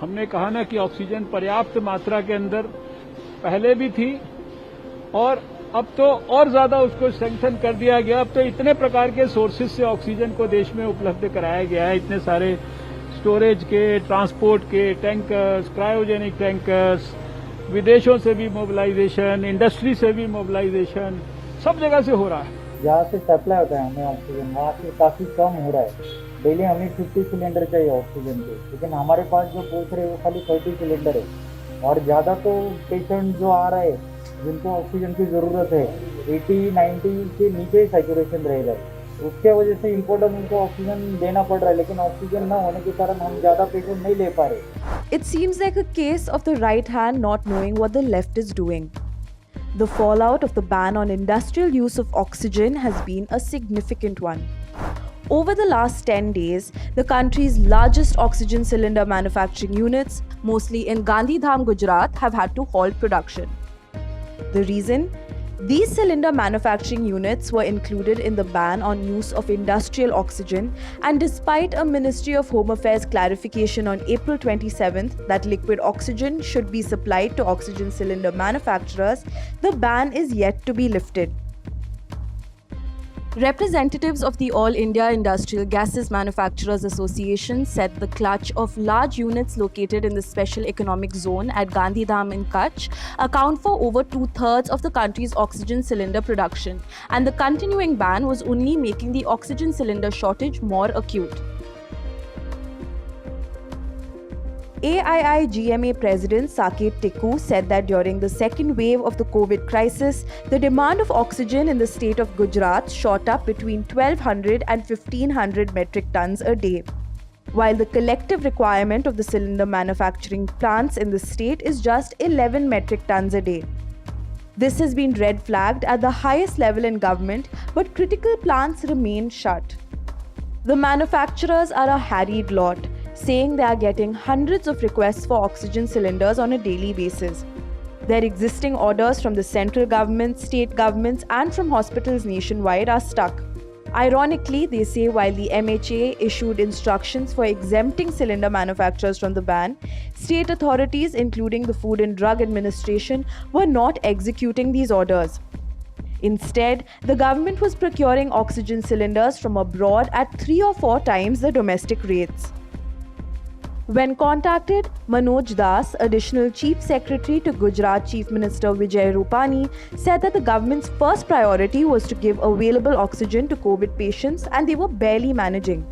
हमने कहा ना कि ऑक्सीजन पर्याप्त मात्रा के अंदर पहले भी थी और अब तो और ज्यादा उसको स्ट्रेंथन कर दिया गया। अब तो इतने प्रकार के सोर्सेज से ऑक्सीजन को देश में उपलब्ध कराया गया है, इतने सारे स्टोरेज के, ट्रांसपोर्ट के, टैंकर्स, क्रायोजेनिक टैंकर्स, विदेशों से भी मोबिलाइजेशन, इंडस्ट्री से भी मोबिलाइजेशन, सब जगह से हो रहा है। जहाँ से सप्लाई होता है हमें ऑक्सीजन, वहाँ से काफ़ी कम हो रहा है। डेली हमें 50 सिलेंडर चाहिए ऑक्सीजन के, लेकिन हमारे पास जो पहुँच रहे हैं वो खाली 30 सिलेंडर है। और ज़्यादा तो पेशेंट जो आ रहा है जिनको ऑक्सीजन की ज़रूरत है 80-90 के नीचे ही सैचुरेशन रहेगा, उसके वजह से इम्पोर्टेंट उनको ऑक्सीजन देना पड़ रहा है, लेकिन ऑक्सीजन ना होने के कारण हम ज़्यादा पेशेंट नहीं ले पा रहे। It seems like a case of the right hand not knowing what the left is doing. The fallout of the ban on industrial use of oxygen has been a significant one. Over the last 10 days, the country's largest oxygen cylinder manufacturing units, mostly in Gandhidham, Gujarat, have had to halt production. The reason? These cylinder manufacturing units were included in the ban on use of industrial oxygen, and despite a Ministry of Home Affairs clarification on April 27th that liquid oxygen should be supplied to oxygen cylinder manufacturers, the ban is yet to be lifted. Representatives of the All India Industrial Gases Manufacturers Association said the clutch of large units located in the Special Economic Zone at Gandhidham in Kutch account for over 2/3 of the country's oxygen cylinder production, and the continuing ban was only making the oxygen cylinder shortage more acute. AII-GMA President Saket Tikku said that during the second wave of the COVID crisis, the demand of oxygen in the state of Gujarat shot up between 1,200 and 1,500 metric tons a day, while the collective requirement of the cylinder manufacturing plants in the state is just 11 metric tons a day. This has been red flagged at the highest level in government, but critical plants remain shut. The manufacturers are a harried lot, saying they are getting hundreds of requests for oxygen cylinders on a daily basis. Their existing orders from the central government, state governments, and from hospitals nationwide are stuck. Ironically, they say while the MHA issued instructions for exempting cylinder manufacturers from the ban, state authorities, including the Food and Drug Administration, were not executing these orders. Instead, the government was procuring oxygen cylinders from abroad at 3 or 4 times the domestic rates. When contacted, Manoj Das, Additional Chief Secretary to Gujarat Chief Minister Vijay Rupani, said that the government's first priority was to give available oxygen to COVID patients, and they were barely managing.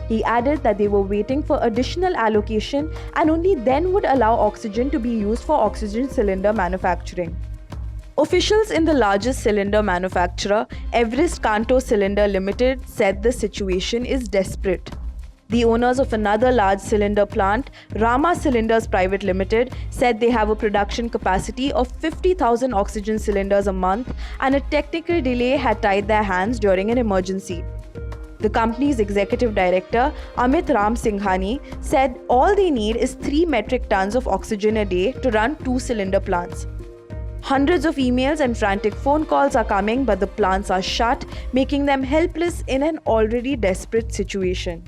He added that they were waiting for additional allocation and only then would allow oxygen to be used for oxygen cylinder manufacturing. Officials in the largest cylinder manufacturer, Everest Kanto Cylinder Limited, said the situation is desperate. The owners of another large cylinder plant, Rama Cylinders Private Limited, said they have a production capacity of 50,000 oxygen cylinders a month, and a technical delay had tied their hands during an emergency. The company's executive director, Amit Ram Singhani, said all they need is 3 metric tons of oxygen a day to run 2 cylinder plants. Hundreds of emails and frantic phone calls are coming, but the plants are shut, making them helpless in an already desperate situation.